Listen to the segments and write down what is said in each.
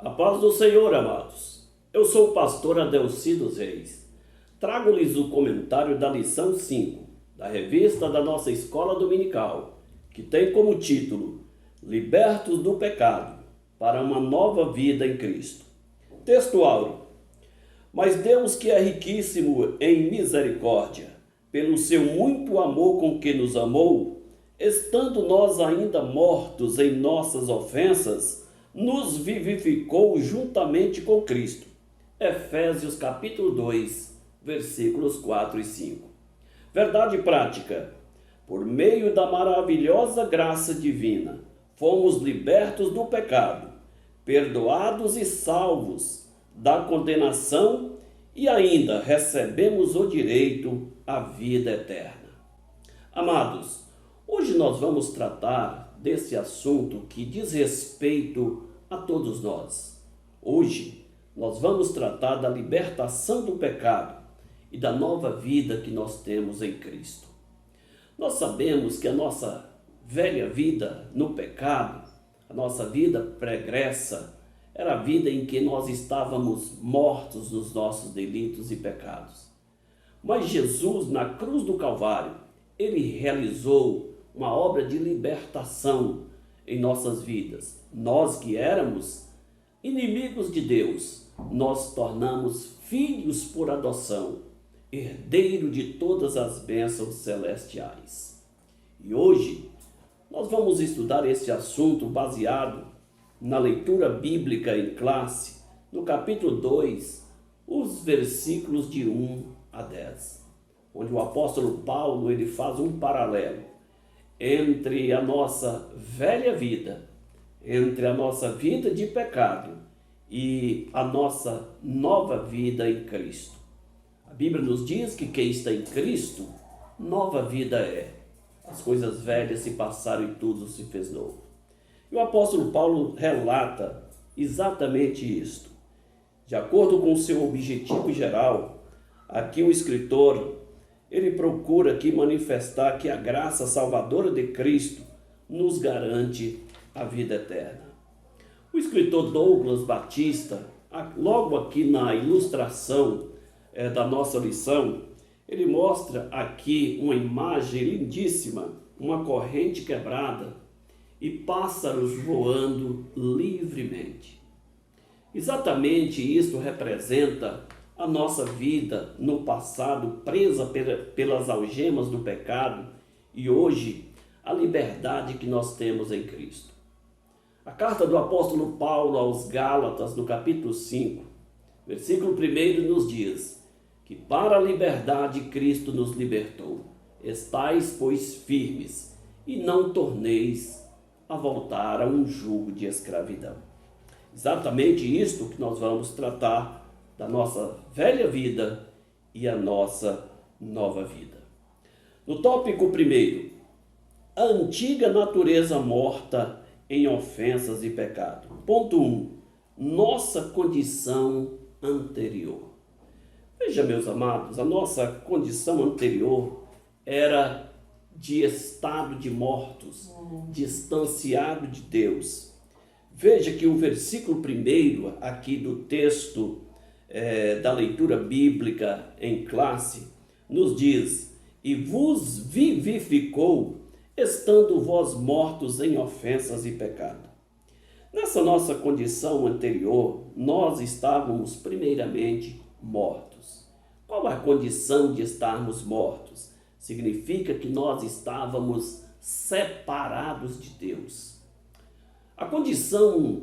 A paz do Senhor, amados. Eu sou o pastor Adelcido Reis. Trago-lhes o comentário da lição 5, da revista da nossa escola dominical, que tem como título Libertos do Pecado, para uma nova vida em Cristo. Texto áureo. Mas Deus, que é riquíssimo em misericórdia, pelo seu muito amor com que nos amou, estando nós ainda mortos em nossas ofensas, nos vivificou juntamente com Cristo. Efésios capítulo 2, versículos 4 e 5. Verdade prática. Por meio da maravilhosa graça divina, fomos libertos do pecado, perdoados e salvos da condenação e ainda recebemos o direito à vida eterna. Amados, hoje nós vamos tratar desse assunto que diz respeito a todos nós. Hoje nós vamos tratar da libertação do pecado e da nova vida que nós temos em Cristo. Nós sabemos que a nossa velha vida no pecado, a nossa vida pregressa, era a vida em que nós estávamos mortos nos nossos delitos e pecados. Mas Jesus, na cruz do Calvário, ele realizou uma obra de libertação em nossas vidas. Nós que éramos inimigos de Deus, nós tornamos filhos por adoção, herdeiro de todas as bênçãos celestiais. E hoje nós vamos estudar esse assunto baseado na leitura bíblica em classe, no capítulo 2, os versículos de 1 a 10, onde o apóstolo Paulo ele faz um paralelo entre a nossa velha vida, entre a nossa vida de pecado e a nossa nova vida em Cristo. A Bíblia nos diz que quem está em Cristo, nova vida é. As coisas velhas se passaram e tudo se fez novo. E o apóstolo Paulo relata exatamente isto. De acordo com o seu objetivo geral, aqui o escritor, ele procura aqui manifestar que a graça salvadora de Cristo nos garante a vida eterna. O escritor Douglas Batista, logo aqui na ilustração da nossa lição, ele mostra aqui uma imagem lindíssima, uma corrente quebrada e pássaros voando livremente. Exatamente isto representa a nossa vida no passado presa pelas algemas do pecado e hoje a liberdade que nós temos em Cristo. A carta do apóstolo Paulo aos Gálatas, no capítulo 5, versículo 1 nos diz que para a liberdade Cristo nos libertou. Estais, pois, firmes e não torneis a voltar a um jugo de escravidão. Exatamente isto que nós vamos tratar da nossa velha vida e a nossa nova vida. No tópico 1, a antiga natureza morta em ofensas e pecado. Ponto 1, nossa condição anterior. Veja, meus amados, a nossa condição anterior era de estado de mortos, distanciado de Deus. Veja que o versículo 1 aqui do texto da leitura bíblica em classe nos diz: e vos vivificou, estando vós mortos em ofensas e pecado. Nessa nossa condição anterior, nós estávamos primeiramente mortos. Qual a condição de estarmos mortos? Significa que nós estávamos separados de Deus. A condição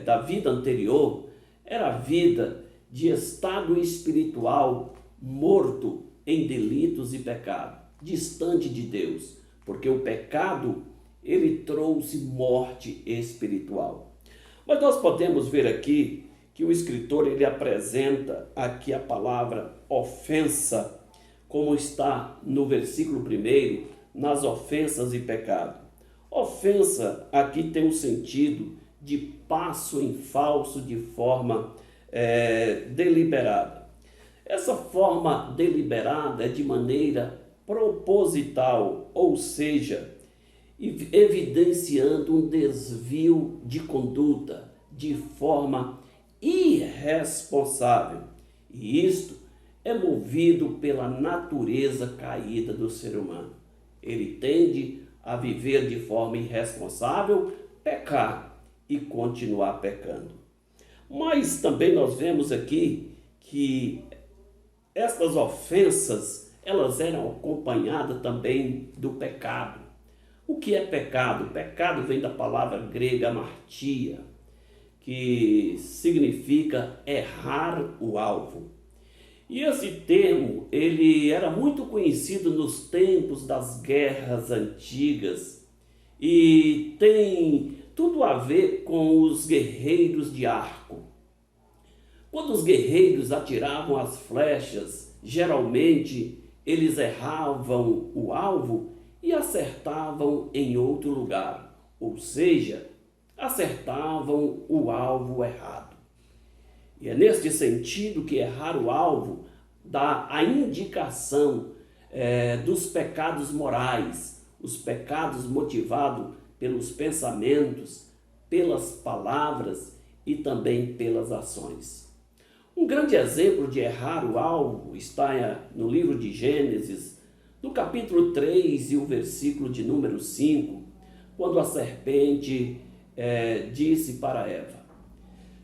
da vida anterior era a vida de estado espiritual morto em delitos e pecado, distante de Deus, porque o pecado ele trouxe morte espiritual. Mas nós podemos ver aqui que o escritor ele apresenta aqui a palavra ofensa, como está no versículo 1, nas ofensas e pecado. Ofensa aqui tem um sentido de passo em falso de forma deliberada. Essa forma deliberada é de maneira proposital, ou seja, evidenciando um desvio de conduta, de forma irresponsável. E isto é movido pela natureza caída do ser humano. Ele tende a viver de forma irresponsável, pecar e continuar pecando. Mas também nós vemos aqui que estas ofensas, elas eram acompanhadas também do pecado. O que é pecado? Pecado vem da palavra grega amartia, que significa errar o alvo. E esse termo, ele era muito conhecido nos tempos das guerras antigas e tem tudo a ver com os guerreiros de arco. Quando os guerreiros atiravam as flechas, geralmente eles erravam o alvo e acertavam em outro lugar, ou seja, acertavam o alvo errado. E é neste sentido que errar o alvo dá a indicação dos pecados morais, os pecados motivados pelos pensamentos, pelas palavras e também pelas ações. Um grande exemplo de errar o alvo está no livro de Gênesis, no capítulo 3 e o versículo de número 5, quando a serpente disse para Eva: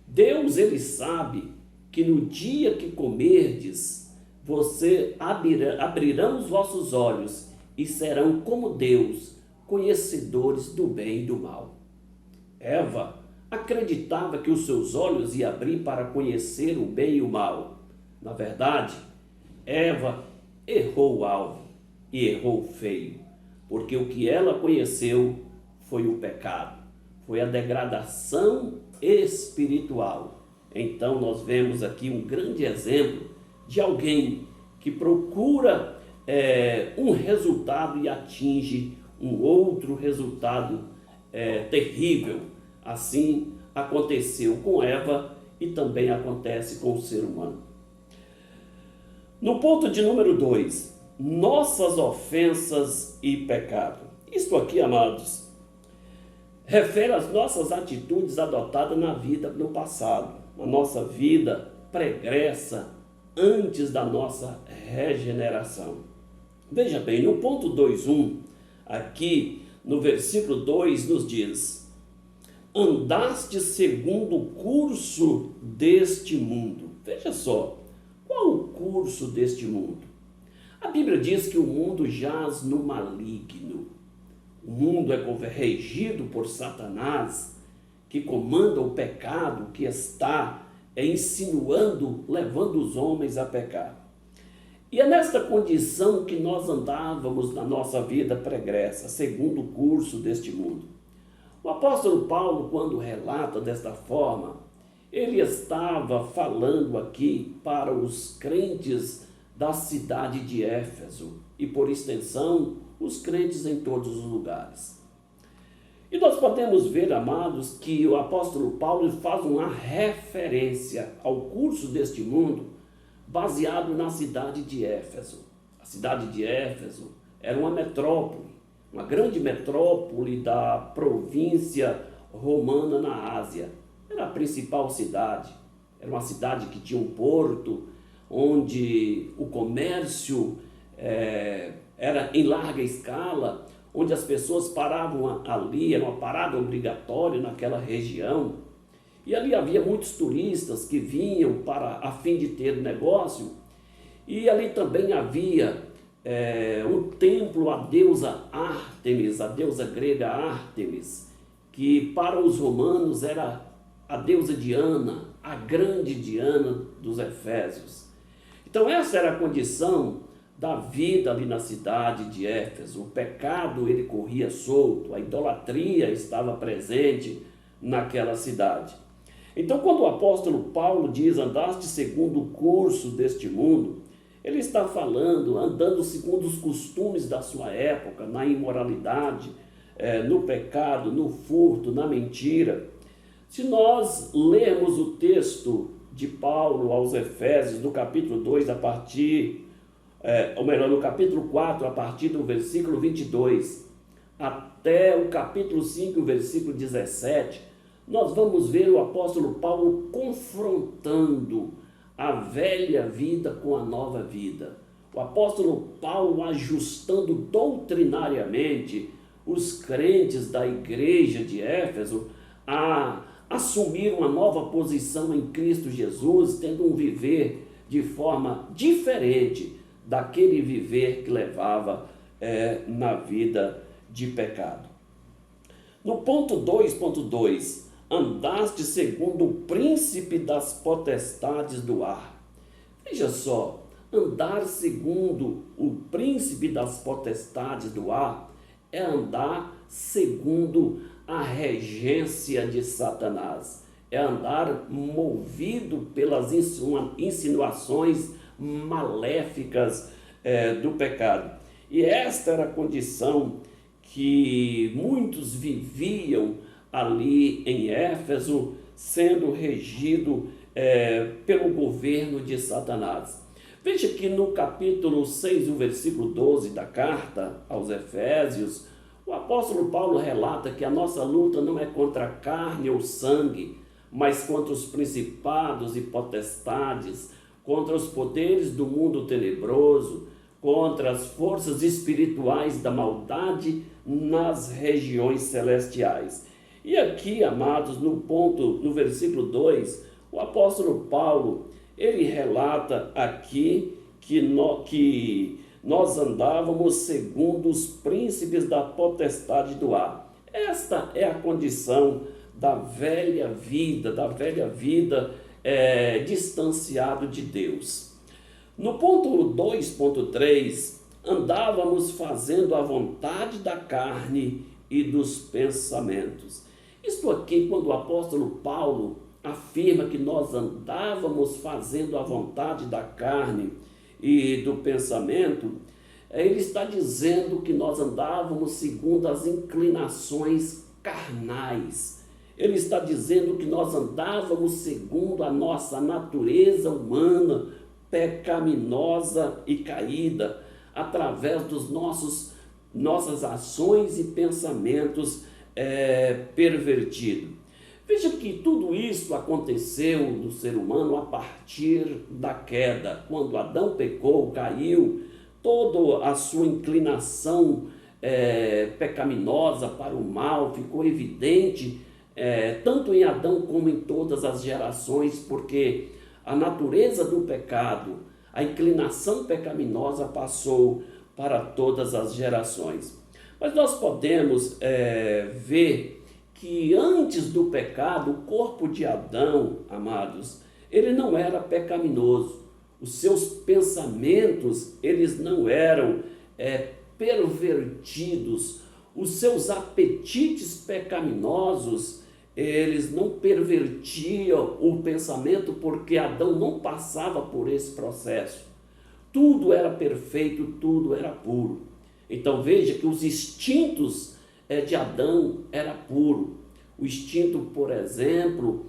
Deus, ele sabe que no dia que comerdes, você abrirão os vossos olhos e serão como Deus, conhecedores do bem e do mal. Eva acreditava que os seus olhos iam abrir para conhecer o bem e o mal. Na verdade, Eva errou o alvo e errou feio, porque o que ela conheceu foi o pecado, foi a degradação espiritual. Então nós vemos aqui um grande exemplo de alguém que procura um resultado e atinge um outro resultado terrível. Assim aconteceu com Eva e também acontece com o ser humano. No ponto de número 2, nossas ofensas e pecado. Isto aqui, amados, refere às nossas atitudes adotadas na vida no passado, a nossa vida pregressa antes da nossa regeneração. Veja bem, no ponto 2.1, aqui no versículo 2 nos diz: andaste segundo o curso deste mundo. Veja só, qual o curso deste mundo? A Bíblia diz que o mundo jaz no maligno. O mundo é regido por Satanás, que comanda o pecado, que está insinuando, levando os homens a pecar. E é nesta condição que nós andávamos na nossa vida pregressa, segundo o curso deste mundo. O apóstolo Paulo, quando relata desta forma, ele estava falando aqui para os crentes da cidade de Éfeso e, por extensão, os crentes em todos os lugares. E nós podemos ver, amados, que o apóstolo Paulo faz uma referência ao curso deste mundo baseado na cidade de Éfeso. A cidade de Éfeso era uma metrópole, uma grande metrópole da província romana na Ásia. Era a principal cidade, era uma cidade que tinha um porto, onde o comércio era em larga escala, onde as pessoas paravam ali, era uma parada obrigatória naquela região. E ali havia muitos turistas que vinham a fim de ter negócio. E ali também havia um templo à deusa Ártemis, a deusa grega Ártemis, que para os romanos era a deusa Diana, a grande Diana dos Efésios. Então essa era a condição da vida ali na cidade de Éfeso. O pecado, ele corria solto, a idolatria estava presente naquela cidade. Então, quando o apóstolo Paulo diz, andaste segundo o curso deste mundo, ele está falando, andando segundo os costumes da sua época, na imoralidade, no pecado, no furto, na mentira. Se nós lermos o texto de Paulo aos Efésios, no capítulo 2, no capítulo 4, a partir do versículo 22, até o capítulo 5, versículo 17, nós vamos ver o apóstolo Paulo confrontando a velha vida com a nova vida. O apóstolo Paulo ajustando doutrinariamente os crentes da igreja de Éfeso a assumir uma nova posição em Cristo Jesus, tendo um viver de forma diferente daquele viver que levava na vida de pecado. No ponto 2.2, andaste segundo o príncipe das potestades do ar. Veja só, andar segundo o príncipe das potestades do ar é andar segundo a regência de Satanás. É andar movido pelas insinuações maléficas do pecado. E esta era a condição que muitos viviam ali em Éfeso, sendo regido pelo governo de Satanás. Veja que no capítulo 6, o versículo 12 da carta aos Efésios, o apóstolo Paulo relata que a nossa luta não é contra carne ou sangue, mas contra os principados e potestades, contra os poderes do mundo tenebroso, contra as forças espirituais da maldade nas regiões celestiais. E aqui, amados, no versículo 2, o apóstolo Paulo, ele relata aqui que nós andávamos segundo os príncipes da potestade do ar. Esta é a condição da velha vida distanciado de Deus. No ponto 2.3, andávamos fazendo a vontade da carne e dos pensamentos. Isto aqui, quando o apóstolo Paulo afirma que nós andávamos fazendo a vontade da carne e do pensamento, ele está dizendo que nós andávamos segundo as inclinações carnais. Ele está dizendo que nós andávamos segundo a nossa natureza humana, pecaminosa e caída, através dos nossas ações e pensamentos pervertidos. Veja que tudo isso aconteceu no ser humano a partir da queda. Quando Adão pecou, caiu, toda a sua inclinação pecaminosa para o mal ficou evidente, tanto em Adão como em todas as gerações, porque a natureza do pecado, a inclinação pecaminosa passou para todas as gerações. Mas nós podemos ver que antes do pecado, o corpo de Adão, amados, ele não era pecaminoso. Os seus pensamentos, eles não eram pervertidos. Os seus apetites pecaminosos, eles não pervertiam o pensamento, porque Adão não passava por esse processo. Tudo era perfeito, tudo era puro. Então veja que os instintos de Adão era puro. O instinto, por exemplo,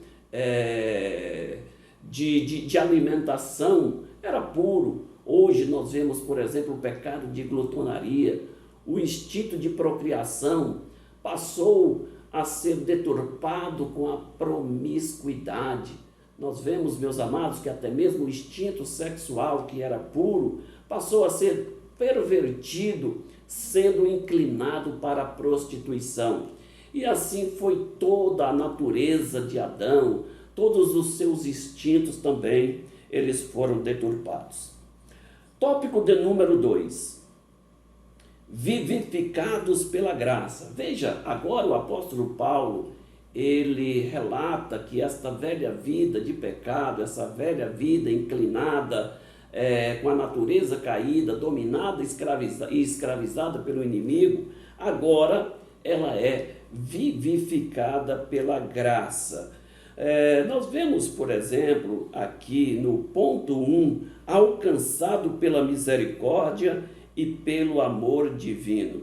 de alimentação era puro. Hoje nós vemos, por exemplo, o pecado de glutonaria. O instinto de procriação passou a ser deturpado com a promiscuidade. Nós vemos, meus amados, que até mesmo o instinto sexual, que era puro, passou a ser pervertido, sendo inclinado para a prostituição. E assim foi toda a natureza de Adão, todos os seus instintos também, eles foram deturpados. Tópico de número 2. Vivificados pela graça. Veja, agora o apóstolo Paulo, ele relata que esta velha vida de pecado, essa velha vida inclinada, com a natureza caída, dominada e escravizada pelo inimigo, agora ela é vivificada pela graça. Nós vemos, por exemplo, aqui no ponto 1, alcançado pela misericórdia e pelo amor divino.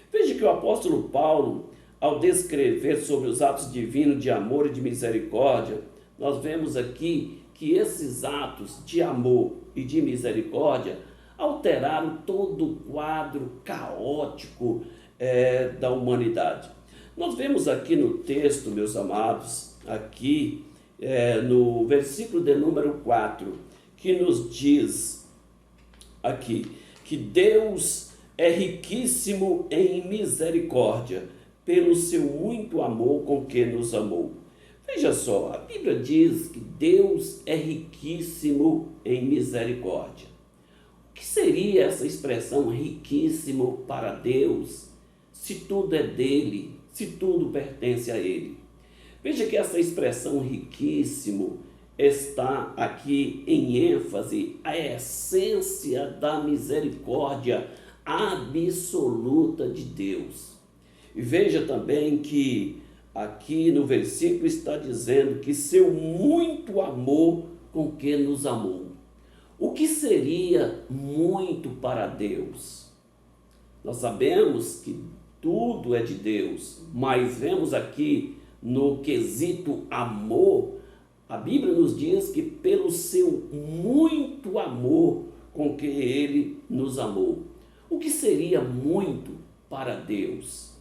Veja que o apóstolo Paulo, ao descrever sobre os atos divinos de amor e de misericórdia, nós vemos aqui que esses atos de amor e de misericórdia alteraram todo o quadro caótico da humanidade. Nós vemos aqui no texto, meus amados, aqui no versículo de número 4, que nos diz aqui que Deus é riquíssimo em misericórdia, pelo seu muito amor com que nos amou. Veja só, a Bíblia diz que Deus é riquíssimo em misericórdia. O que seria essa expressão riquíssimo para Deus, se tudo é dele, se tudo pertence a ele? Veja que essa expressão riquíssimo está aqui em ênfase a essência da misericórdia absoluta de Deus. E veja também que aqui no versículo está dizendo que seu muito amor com que nos amou. O que seria muito para Deus? Nós sabemos que tudo é de Deus, mas vemos aqui no quesito amor, a Bíblia nos diz que pelo seu muito amor com que ele nos amou. O que seria muito para Deus?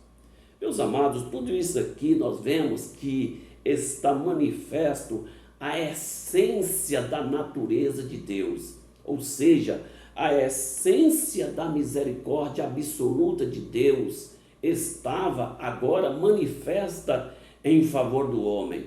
Meus amados, tudo isso aqui nós vemos que está manifesto a essência da natureza de Deus, ou seja, a essência da misericórdia absoluta de Deus estava agora manifesta em favor do homem.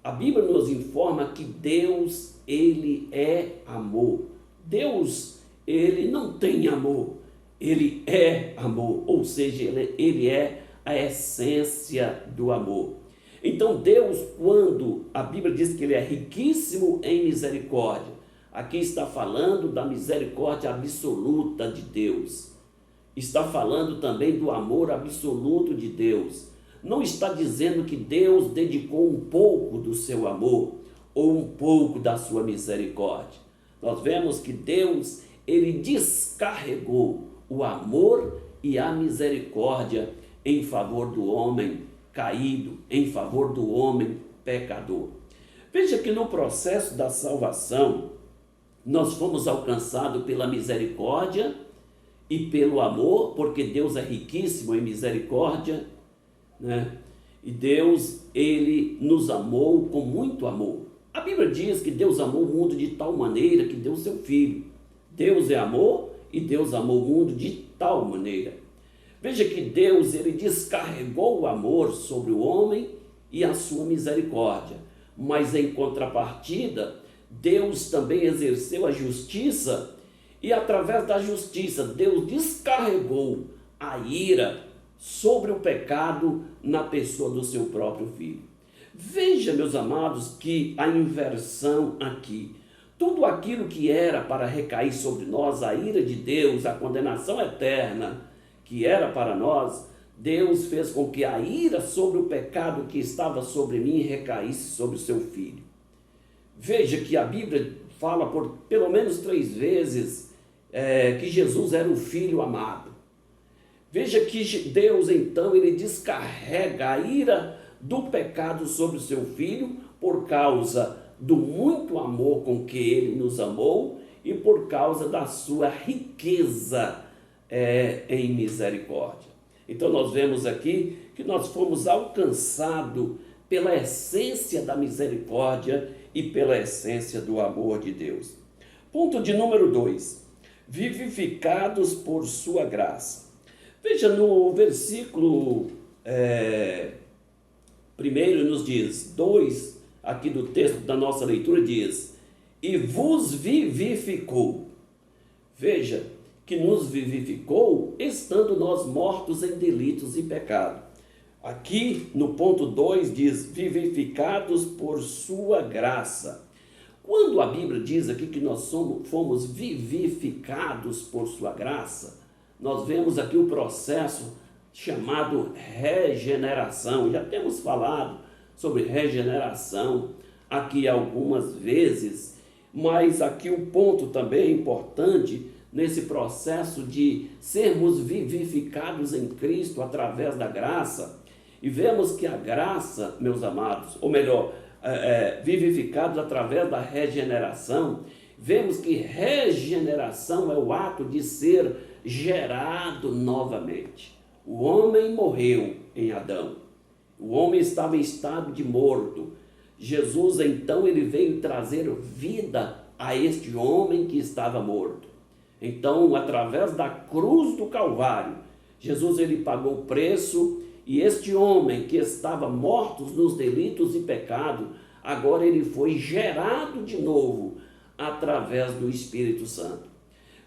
A Bíblia nos informa que Deus, ele é amor. Deus, ele não tem amor, ele é amor, ou seja, ele é a essência do amor. Então Deus, quando a Bíblia diz que ele é riquíssimo em misericórdia, aqui está falando da misericórdia absoluta de Deus. Está falando também do amor absoluto de Deus. Não está dizendo que Deus dedicou um pouco do seu amor ou um pouco da sua misericórdia. Nós vemos que Deus, ele descarregou o amor e a misericórdia em favor do homem caído, em favor do homem pecador. Veja que no processo da salvação, nós fomos alcançados pela misericórdia e pelo amor, porque Deus é riquíssimo em misericórdia, né? E Deus, ele nos amou com muito amor. A Bíblia diz que Deus amou o mundo de tal maneira que deu seu Filho. Deus é amor e Deus amou o mundo de tal maneira. Veja que Deus, ele descarregou o amor sobre o homem e a sua misericórdia. Mas em contrapartida, Deus também exerceu a justiça e através da justiça, Deus descarregou a ira sobre o pecado na pessoa do seu próprio Filho. Veja, meus amados, que a inversão aqui, tudo aquilo que era para recair sobre nós, a ira de Deus, a condenação eterna que era para nós, Deus fez com que a ira sobre o pecado que estava sobre mim recaísse sobre o seu Filho. Veja que a Bíblia fala por pelo menos 3 vezes que Jesus era o Filho amado. Veja que Deus, então, ele descarrega a ira do pecado sobre o seu Filho por causa do muito amor com que ele nos amou e por causa da sua riqueza em misericórdia. Então nós vemos aqui que nós fomos alcançados pela essência da misericórdia e pela essência do amor de Deus. Ponto de número 2. Vivificados por sua graça. Veja no versículo primeiro nos diz, 2 aqui do texto da nossa leitura diz, e vos vivificou. Veja que nos vivificou estando nós mortos em delitos e pecado. Aqui no ponto 2 diz, vivificados por sua graça. Quando a Bíblia diz aqui que nós fomos vivificados por sua graça, nós vemos aqui o processo chamado regeneração. Já temos falado sobre regeneração aqui algumas vezes, mas aqui o ponto também importante nesse processo de sermos vivificados em Cristo através da graça. E vemos que a graça, meus amados, ou melhor, vivificados através da regeneração, vemos que regeneração é o ato de ser gerado novamente. O homem morreu em Adão, O homem estava em estado de morto. Jesus, então, ele veio trazer vida a este homem que estava morto. Então, através da cruz do Calvário, Jesus ele pagou o preço e este homem que estava morto nos delitos e pecado, agora ele foi gerado de novo através do Espírito Santo.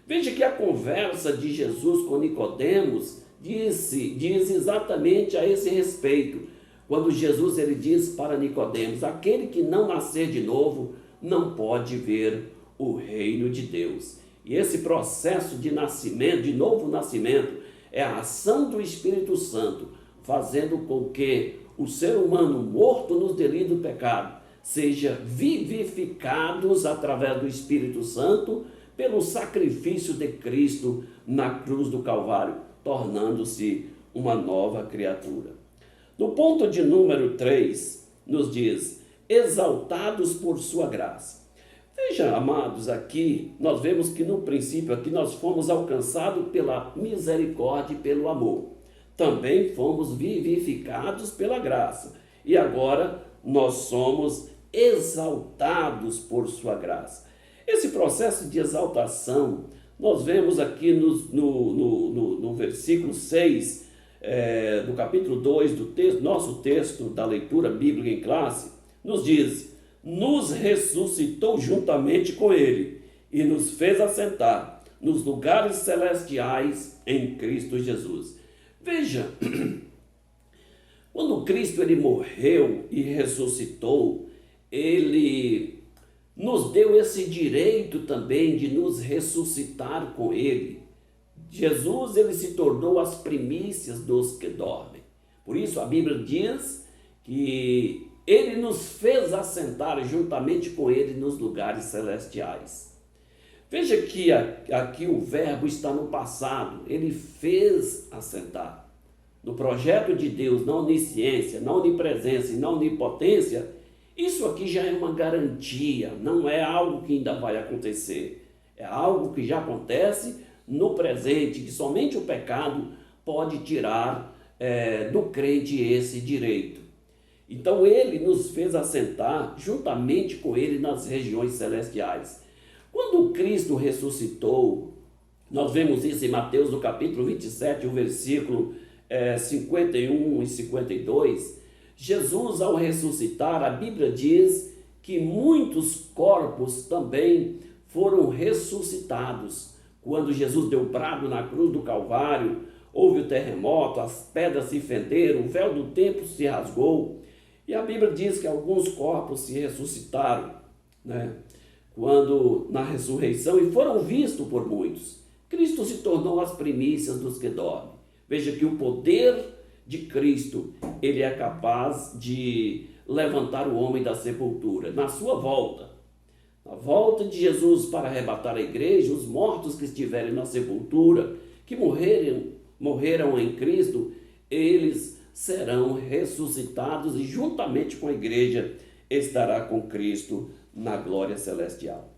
Veja que a conversa de Jesus com Nicodemos diz exatamente a esse respeito. Quando Jesus ele diz para Nicodemos: aquele que não nascer de novo não pode ver o reino de Deus. E esse processo de nascimento, de novo nascimento, é a ação do Espírito Santo, fazendo com que o ser humano morto nos delitos do pecado seja vivificados através do Espírito Santo pelo sacrifício de Cristo na cruz do Calvário, tornando-se uma nova criatura. No ponto de número 3, nos diz: exaltados por sua graça. Veja, amados, aqui nós vemos que no princípio aqui nós fomos alcançados pela misericórdia e pelo amor. Também fomos vivificados pela graça. E agora nós somos exaltados por sua graça. Esse processo de exaltação, nós vemos aqui no versículo 6, do capítulo 2 do texto, nosso texto da leitura bíblica em classe, nos diz: nos ressuscitou juntamente com ele e nos fez assentar nos lugares celestiais em Cristo Jesus. Veja, quando Cristo ele morreu e ressuscitou, ele nos deu esse direito também de nos ressuscitar com ele. Jesus ele se tornou as primícias dos que dormem. Por isso a Bíblia diz que ele nos fez assentar juntamente com ele nos lugares celestiais. Veja que aqui o verbo está no passado. Ele fez assentar. No projeto de Deus, na onisciência, na onipresença e na onipotência, isso aqui já é uma garantia, não é algo que ainda vai acontecer. É algo que já acontece no presente, que somente o pecado pode tirar do crente esse direito. Então ele nos fez assentar juntamente com ele nas regiões celestiais. Quando Cristo ressuscitou, nós vemos isso em Mateus no capítulo 27, o versículo 51 e 52, Jesus ao ressuscitar, a Bíblia diz que muitos corpos também foram ressuscitados. Quando Jesus deu brado na cruz do Calvário, houve o terremoto, as pedras se fenderam, o véu do templo se rasgou, e a Bíblia diz que alguns corpos se ressuscitaram, quando na ressurreição, e foram vistos por muitos. Cristo se tornou as primícias dos que dormem. Veja que o poder de Cristo, ele é capaz de levantar o homem da sepultura. Na sua volta, na volta de Jesus para arrebatar a igreja, os mortos que estiverem na sepultura, que morreram em Cristo, eles serão ressuscitados e juntamente com a igreja estará com Cristo na glória celestial.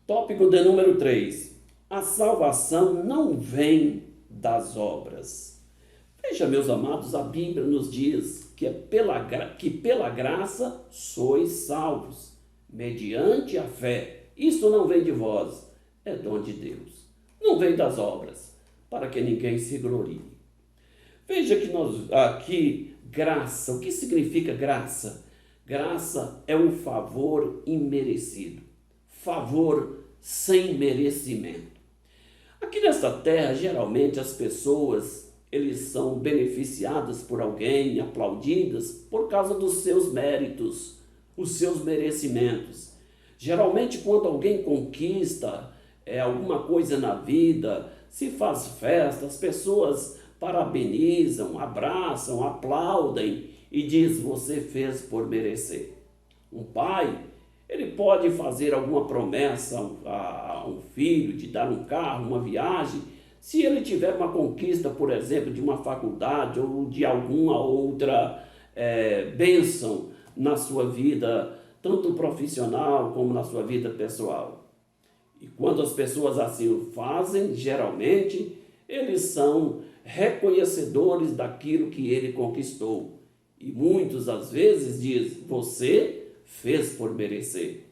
Tópico de número 3. A salvação não vem das obras. Veja, meus amados, a Bíblia nos diz que pela graça sois salvos, mediante a fé. Isso não vem de vós, é dom de Deus. Não vem das obras, para que ninguém se glorie. Veja que nós aqui, graça, o que significa graça? Graça é um favor imerecido, favor sem merecimento. Aqui nesta terra, geralmente as pessoas, eles são beneficiadas por alguém, aplaudidas por causa dos seus méritos, os seus merecimentos. Geralmente quando alguém conquista alguma coisa na vida, se faz festa, as pessoas parabenizam, abraçam, aplaudem e diz: você fez por merecer. Um pai, ele pode fazer alguma promessa a um filho de dar um carro, uma viagem, se ele tiver uma conquista, por exemplo, de uma faculdade ou de alguma outra bênção na sua vida, tanto profissional como na sua vida pessoal. E quando as pessoas assim o fazem, geralmente, eles são reconhecedores daquilo que ele conquistou. E muitos às vezes diz: você fez por merecer.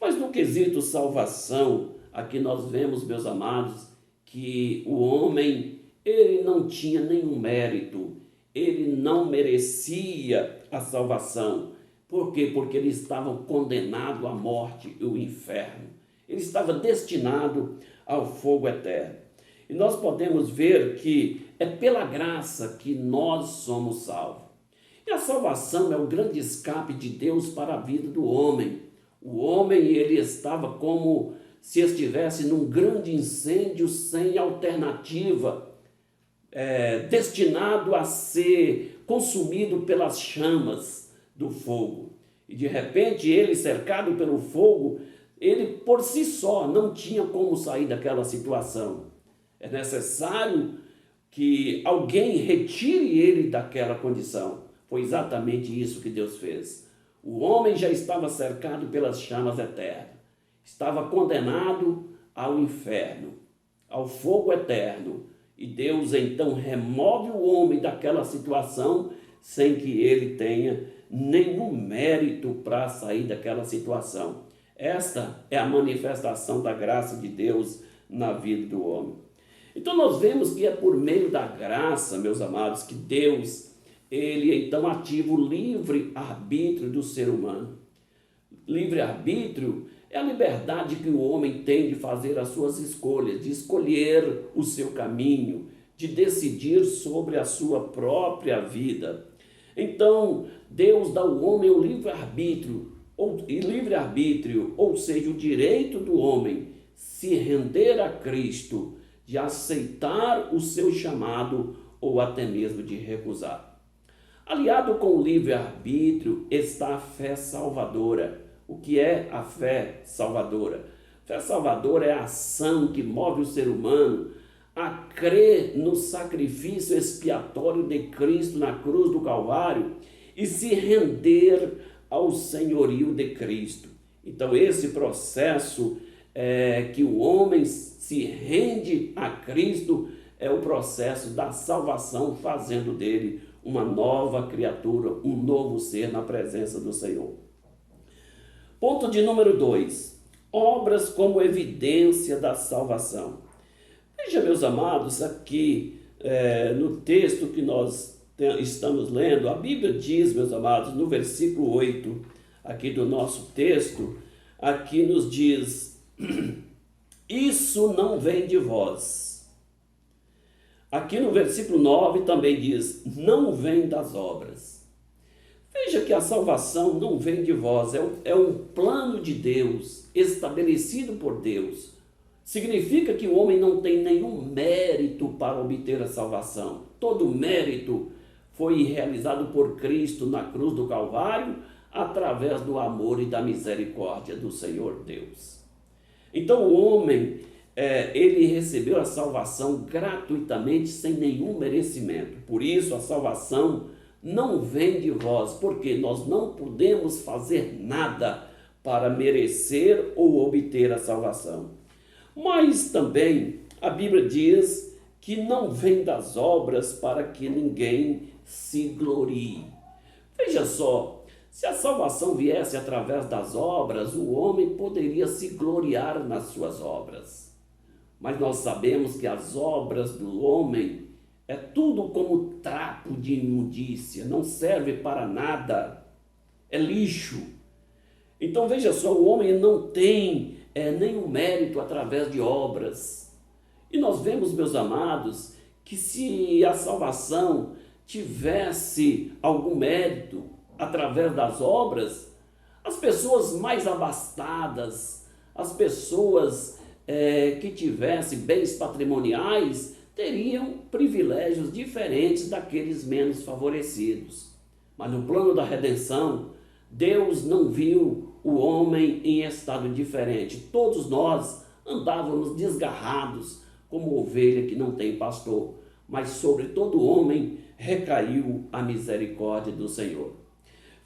Mas no quesito salvação, aqui nós vemos, meus amados, que o homem, ele não tinha nenhum mérito, ele não merecia a salvação. Por quê? Porque ele estava condenado à morte e ao inferno. Ele estava destinado ao fogo eterno. E nós podemos ver que é pela graça que nós somos salvos. E a salvação é o grande escape de Deus para a vida do homem. O homem, ele estava como se estivesse num grande incêndio sem alternativa, destinado a ser consumido pelas chamas do fogo. E de repente ele, cercado pelo fogo, ele por si só não tinha como sair daquela situação. É necessário que alguém retire ele daquela condição. Foi exatamente isso que Deus fez. O homem já estava cercado pelas chamas eternas. Estava condenado ao inferno, ao fogo eterno. E Deus então remove o homem daquela situação sem que ele tenha nenhum mérito para sair daquela situação. Esta é a manifestação da graça de Deus na vida do homem. Então nós vemos que é por meio da graça, meus amados, que Deus, ele então ativa o livre-arbítrio do ser humano. Livre-arbítrio é a liberdade que o homem tem de fazer as suas escolhas, de escolher o seu caminho, de decidir sobre a sua própria vida. Então, Deus dá ao homem o livre-arbítrio, ou seja, o direito do homem se render a Cristo, de aceitar o seu chamado ou até mesmo de recusar. Aliado com o livre-arbítrio está a fé salvadora. O que é a fé salvadora? Fé salvadora é a ação que move o ser humano a crer no sacrifício expiatório de Cristo na cruz do Calvário e se render ao senhorio de Cristo. Então esse processo que o homem se rende a Cristo é o processo da salvação, fazendo dele uma nova criatura, um novo ser na presença do Senhor. Ponto de número 2. Obras como evidência da salvação. Veja, meus amados, aqui no texto que nós estamos lendo, a Bíblia diz, meus amados, no versículo 8 aqui do nosso texto, aqui nos diz: isso não vem de vós. Aqui no versículo 9 também diz: não vem das obras. Veja que a salvação não vem de vós, é um plano de Deus, estabelecido por Deus. Significa que o homem não tem nenhum mérito para obter a salvação. Todo mérito foi realizado por Cristo na cruz do Calvário, através do amor e da misericórdia do Senhor Deus. Então o homem, ele recebeu a salvação gratuitamente, sem nenhum merecimento. Por isso a salvação não vem de vós, porque nós não podemos fazer nada para merecer ou obter a salvação. Mas também a Bíblia diz que não vem das obras para que ninguém se glorie. Veja só, se a salvação viesse através das obras, o homem poderia se gloriar nas suas obras. Mas nós sabemos que as obras do homem é tudo como trapo de imundícia, não serve para nada, é lixo. Então veja só, o homem não tem nenhum mérito através de obras. E nós vemos, meus amados, que se a salvação tivesse algum mérito através das obras, as pessoas mais abastadas, as pessoas que tivessem bens patrimoniais, teriam privilégios diferentes daqueles menos favorecidos. Mas no plano da redenção, Deus não viu o homem em estado diferente. Todos nós andávamos desgarrados como ovelha que não tem pastor, mas sobre todo homem recaiu a misericórdia do Senhor.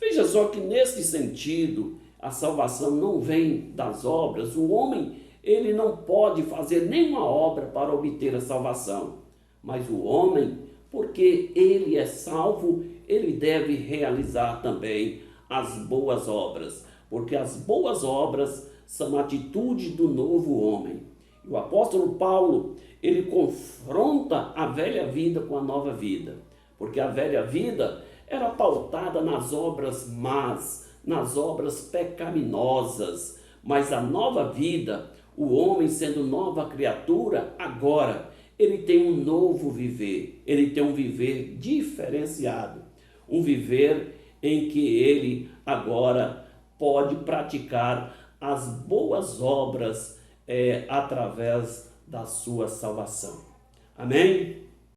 Veja só que nesse sentido, a salvação não vem das obras. O homem, ele não pode fazer nenhuma obra para obter a salvação. mas o homem, porque ele é salvo, ele deve realizar também as boas obras, porque as boas obras são a atitude do novo homem. E o apóstolo Paulo, ele confronta a velha vida com a nova vida, porque a velha vida era pautada nas obras más, nas obras pecaminosas, mas a nova vida, o homem sendo nova criatura, agora ele tem um novo viver, ele tem um viver diferenciado, um viver em que ele agora pode praticar as boas obras através da sua salvação. Amém?